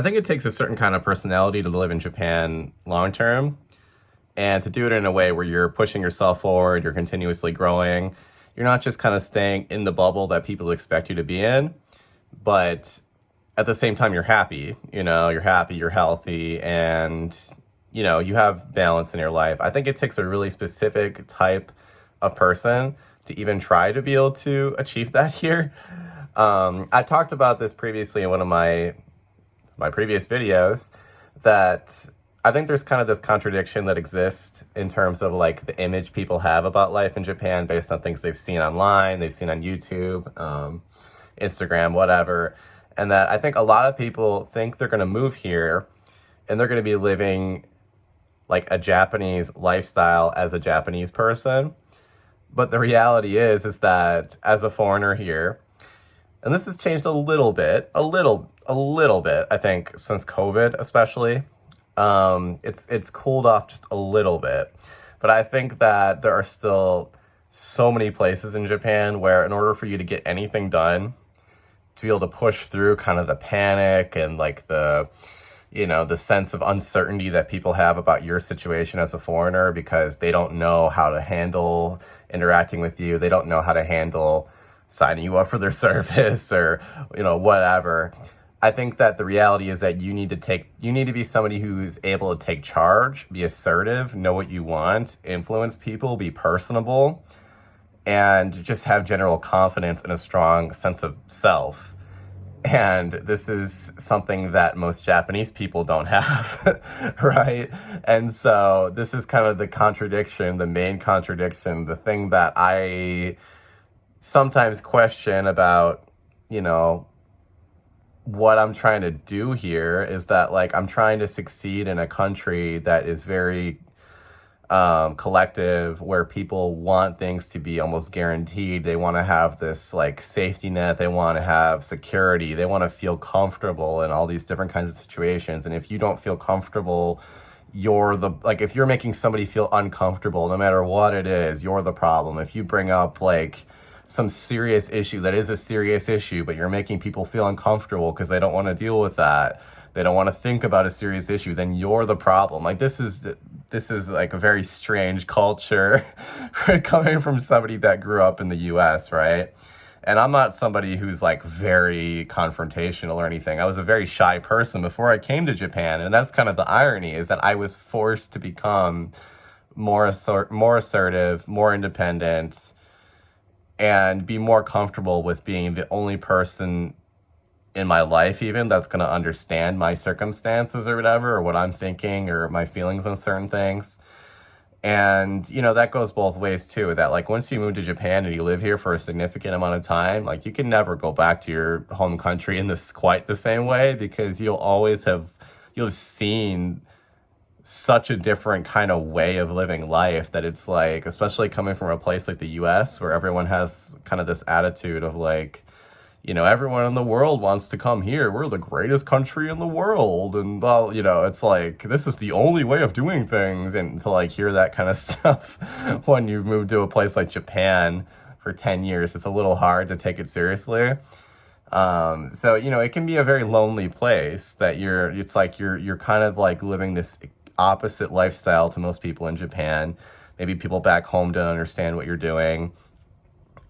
I think it takes a certain kind of personality to live in Japan long term and to do it in a way where you're pushing yourself forward, you're continuously growing. You're not just kind of staying in the bubble that people expect you to be in, but at the same time, you're happy. You're happy, you're healthy, and, you have balance in your life. I think it takes a really specific type of person to even try to be able to achieve that here. I talked about this previously in one of my previous videos that I think there's kind of this contradiction that exists in terms of like the image people have about life in Japan based on things they've seen online, they've seen on YouTube, Instagram, whatever. And that I think a lot of people think they're going to move here and they're going to be living like a Japanese lifestyle as a Japanese person. But the reality is that as a foreigner here, and this has changed a little bit, I think, since COVID, especially. It's cooled off just a little bit, but I think that there are still so many places in Japan where, in order for you to get anything done, to be able to push through kind of the panic and like the sense of uncertainty that people have about your situation as a foreigner because they don't know how to handle interacting with you, they don't know how to handle signing you up for their service or whatever. I think that the reality is that you need to be somebody who's able to take charge, be assertive, know what you want, influence people, be personable, and just have general confidence and a strong sense of self. And this is something that most Japanese people don't have, right? And so this is kind of the contradiction, the main contradiction, the thing that I sometimes question about, what I'm trying to do here is that like I'm trying to succeed in a country that is very collective, where people want things to be almost guaranteed. They want to have this like safety net, they want to have security, they want to feel comfortable in all these different kinds of situations. And if you don't feel comfortable, if you're making somebody feel uncomfortable, no matter what it is, you're the problem. If you bring up like some serious issue that is a serious issue, but you're making people feel uncomfortable because they don't want to deal with that, they don't want to think about a serious issue, then you're the problem. Like this is like a very strange culture coming from somebody that grew up in the US, right? And I'm not somebody who's like very confrontational or anything. I was a very shy person before I came to Japan, and that's kind of the irony, is that I was forced to become more assertive, more independent, and be more comfortable with being the only person in my life even that's going to understand my circumstances or whatever, or what I'm thinking or my feelings on certain things. And, that goes both ways too, that like once you move to Japan and you live here for a significant amount of time, like you can never go back to your home country in this quite the same way, because you'll have seen such a different kind of way of living life, that it's like, especially coming from a place like the US where everyone has kind of this attitude of like, everyone in the world wants to come here. We're the greatest country in the world. And well, it's like, this is the only way of doing things. And to like hear that kind of stuff when you've moved to a place like Japan for 10 years, it's a little hard to take it seriously. So, it can be a very lonely place that you're kind of like living this opposite lifestyle to most people in Japan. Maybe people back home don't understand what you're doing.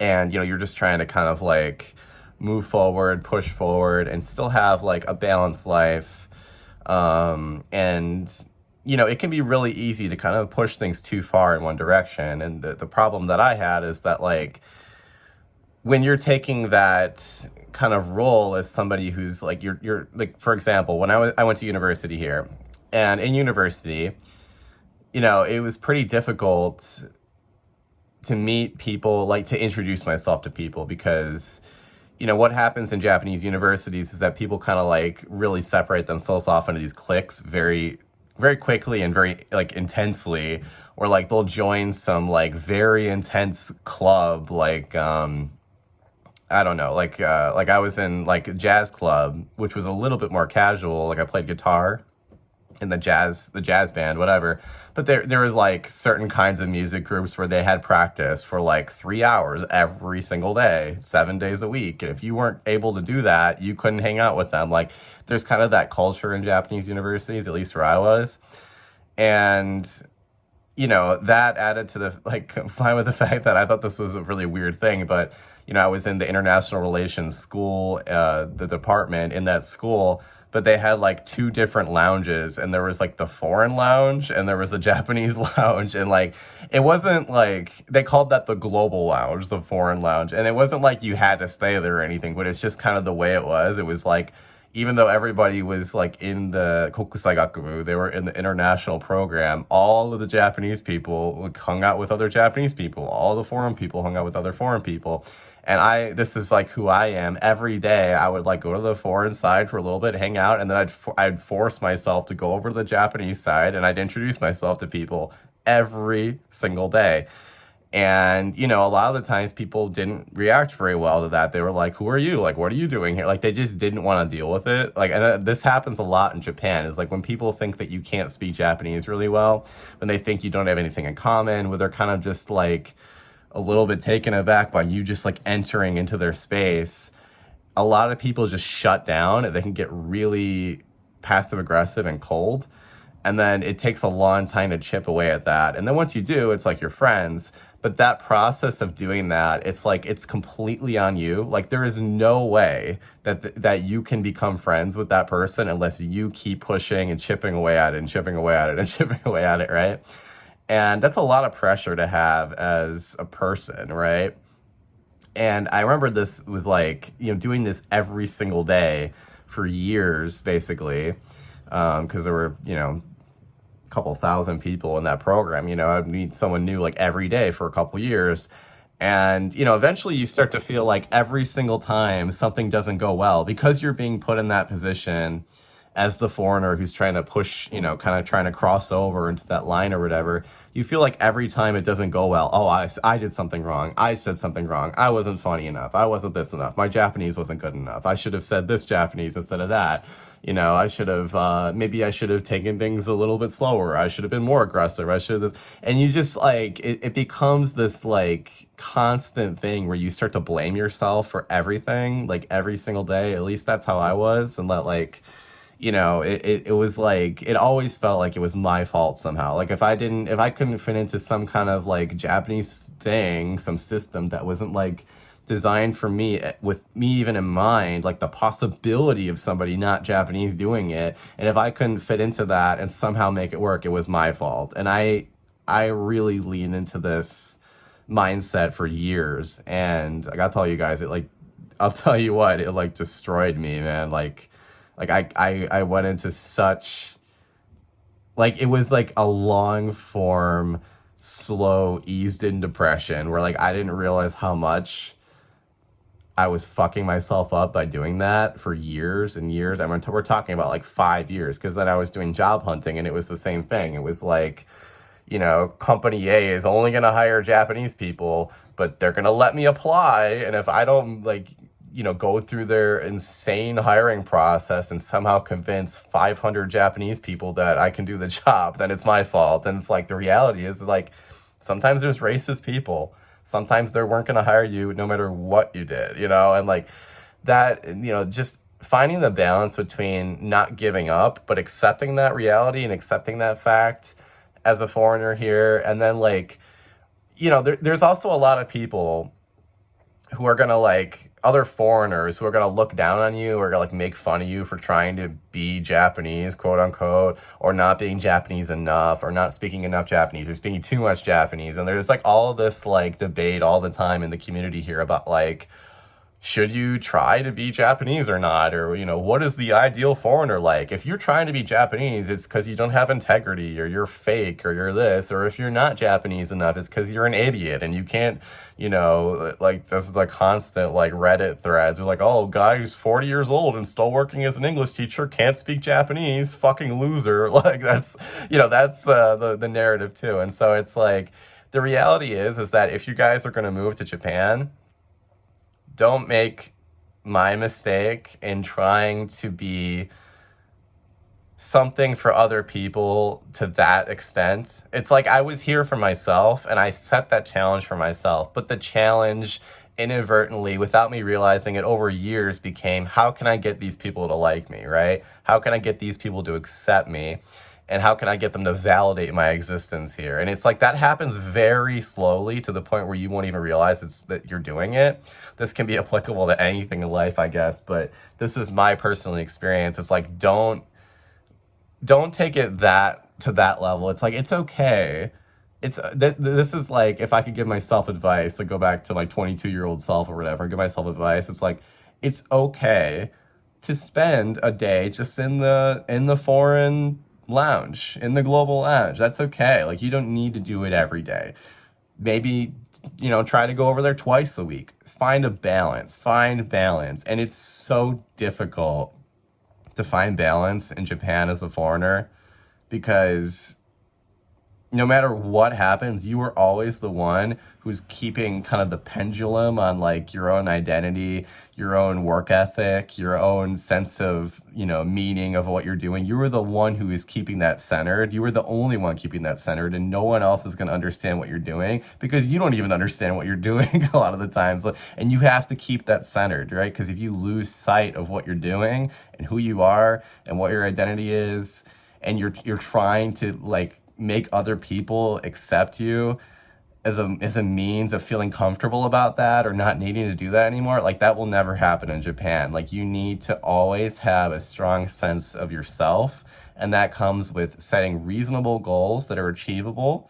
And, you're just trying to kind of like move forward, push forward, and still have like a balanced life. And, it can be really easy to kind of push things too far in one direction. And the problem that I had is that like, when you're taking that kind of role as somebody who's like, you're like, for example, when I went to university here, and in university, it was pretty difficult to meet people, like to introduce myself to people, because, what happens in Japanese universities is that people kind of like really separate themselves off into these cliques very, very quickly and very like intensely, or like they'll join some like very intense club, like, I don't know, like I was in like a jazz club, which was a little bit more casual. Like I played guitar in the jazz band, whatever. But there was like certain kinds of music groups where they had practice for like 3 hours every single day, 7 days a week. And if you weren't able to do that, you couldn't hang out with them. Like there's kind of that culture in Japanese universities, at least where I was. And, that added to the, like, combined with the fact that I thought this was a really weird thing, but, I was in the international relations school, the department in that school, but they had like two different lounges, and there was like the foreign lounge and there was the Japanese lounge. And like, it wasn't like, they called that the global lounge, the foreign lounge. And it wasn't like you had to stay there or anything, but it's just kind of the way it was. It was like, even though everybody was like in the Kokusai Gakubu, they were in the international program, all of the Japanese people like, hung out with other Japanese people. All the foreign people hung out with other foreign people. And this is like who I am. Every day I would like go to the foreign side for a little bit, hang out, and then I'd force myself to go over to the Japanese side, and I'd introduce myself to people every single day. And, a lot of the times people didn't react very well to that. They were like, who are you? Like, what are you doing here? Like, they just didn't want to deal with it. Like, and this happens a lot in Japan, is like when people think that you can't speak Japanese really well, when they think you don't have anything in common, where they're kind of just like a little bit taken aback by you just like entering into their space. A lot of people just shut down, and they can get really passive aggressive and cold. And then it takes a long time to chip away at that. And then once you do, it's like you're friends. But that process of doing that, it's like, it's completely on you. Like, there is no way that you can become friends with that person unless you keep pushing and chipping away at it and chipping away at it and chipping away at it, right? And that's a lot of pressure to have as a person, right? And I remember this was like, doing this every single day for years, basically, because there were, a couple thousand people in that program. I'd meet someone new like every day for a couple years. And, eventually you start to feel like every single time something doesn't go well, because you're being put in that position as the foreigner who's trying to push, kind of trying to cross over into that line or whatever, you feel like every time it doesn't go well, oh, I did something wrong. I said something wrong. I wasn't funny enough. I wasn't this enough. My Japanese wasn't good enough. I should have said this Japanese instead of that. I should have, maybe I should have taken things a little bit slower. I should have been more aggressive. I should have this. And you just like, it becomes this like constant thing where you start to blame yourself for everything, like every single day. At least that's how I was. And that like, it was like, it always felt like it was my fault somehow. Like if I couldn't fit into some kind of like Japanese thing, some system that wasn't like designed for me, with me even in mind, like the possibility of somebody not Japanese doing it, and if I couldn't fit into that and somehow make it work, it was my fault. And I really leaned into this mindset for years, and I gotta tell you guys, I'll tell you what, it like destroyed me, man. Like I went into such, like, it was like a long form, slow, eased in depression, where like I didn't realize how much I was fucking myself up by doing that for years and years. I mean, we're talking about like 5 years, because then I was doing job hunting, and it was the same thing. It was like, company A is only going to hire Japanese people, but they're going to let me apply. And if I don't like, go through their insane hiring process and somehow convince 500 Japanese people that I can do the job, then it's my fault. And it's like, the reality is like, sometimes there's racist people. Sometimes they weren't going to hire you no matter what you did, and like that, just finding the balance between not giving up, but accepting that reality and accepting that fact as a foreigner here. And then like, there's also a lot of people who are going to like, other foreigners who are going to look down on you, or like make fun of you for trying to be Japanese, quote unquote, or not being Japanese enough, or not speaking enough Japanese, or speaking too much Japanese. And there's like all this like debate all the time in the community here about like, should you try to be Japanese or not? Or, what is the ideal foreigner like? If you're trying to be Japanese, it's because you don't have integrity, or you're fake, or you're this. Or if you're not Japanese enough, it's because you're an idiot and you can't, like, this is the constant like Reddit threads. They're like, oh, guy who's 40 years old and still working as an English teacher can't speak Japanese, fucking loser. Like that's, that's the narrative too. And so it's like, the reality is that if you guys are going to move to Japan, don't make my mistake in trying to be something for other people to that extent. It's like, I was here for myself and I set that challenge for myself, but the challenge inadvertently, without me realizing it, over years became, how can I get these people to like me, right? How can I get these people to accept me? And how can I get them to validate my existence here? And it's like that happens very slowly to the point where you won't even realize it's that you're doing it. This can be applicable to anything in life, I guess, but this is my personal experience. It's like, don't take it that to that level. It's like, it's okay. This is like, if I could give myself advice, like go back to my 22-year-old self or whatever, give myself advice. It's like, it's okay to spend a day just in the foreign lounge, in the global lounge. That's okay. Like, you don't need to do it every day. Maybe, try to go over there twice a week. Find a balance, find balance. And it's so difficult to find balance in Japan as a foreigner, because no matter what happens, you are always the one who's keeping kind of the pendulum on like your own identity, your own work ethic, your own sense of, meaning of what you're doing. You are the one who is keeping that centered. You are the only one keeping that centered, and no one else is going to understand what you're doing, because you don't even understand what you're doing a lot of the times. And you have to keep that centered, right? Because if you lose sight of what you're doing and who you are and what your identity is, and you're trying to like make other people accept you as a means of feeling comfortable about that, or not needing to do that anymore, like that will never happen in Japan. Like, you need to always have a strong sense of yourself, and that comes with setting reasonable goals that are achievable,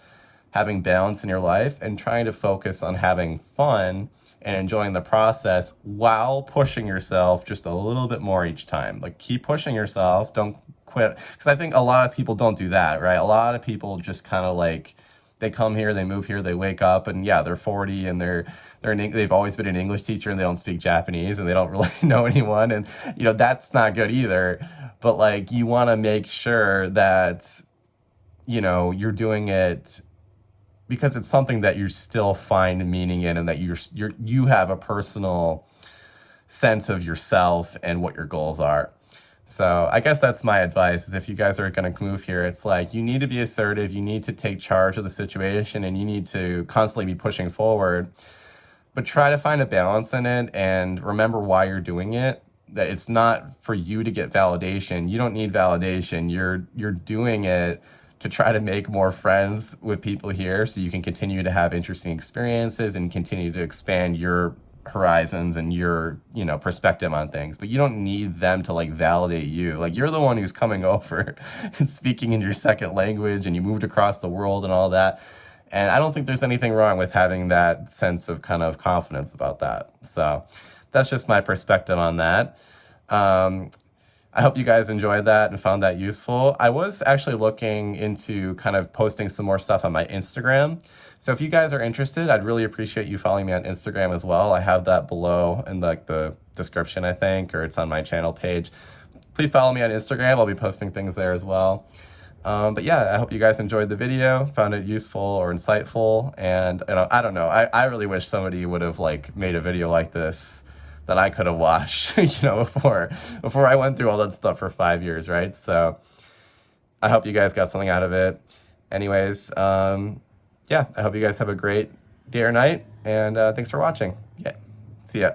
having balance in your life, and trying to focus on having fun and enjoying the process while pushing yourself just a little bit more each time. Like, keep pushing yourself, don't quit. Because I think a lot of people don't do that, right? A lot of people just kind of like, they come here, they move here, they wake up, and yeah, they're 40 and they've always been an English teacher, and they don't speak Japanese, and they don't really know anyone, and that's not good either. But like, you want to make sure that you're doing it because it's something that you still find meaning in, and that you have a personal sense of yourself and what your goals are. So I guess that's my advice, is if you guys are going to move here, it's like, you need to be assertive, you need to take charge of the situation, and you need to constantly be pushing forward, but try to find a balance in it, and remember why you're doing it, that it's not for you to get validation. You don't need validation. You're doing it to try to make more friends with people here, so you can continue to have interesting experiences and continue to expand your horizons and your perspective on things. But you don't need them to like validate you. Like, you're the one who's coming over and speaking in your second language, and you moved across the world and all that, and I don't think there's anything wrong with having that sense of kind of confidence about that. So that's just my perspective on that. I hope you guys enjoyed that and found that useful. I was actually looking into kind of posting some more stuff on my Instagram. So if you guys are interested, I'd really appreciate you following me on Instagram as well. I have that below in like the description, I think, or it's on my channel page. Please follow me on Instagram. I'll be posting things there as well. But yeah, I hope you guys enjoyed the video, found it useful or insightful. And I don't know, I really wish somebody would have like made a video like this that I could have watched, before I went through all that stuff for 5 years, right? So I hope you guys got something out of it. Anyways, yeah, I hope you guys have a great day or night, and thanks for watching. Yeah, see ya.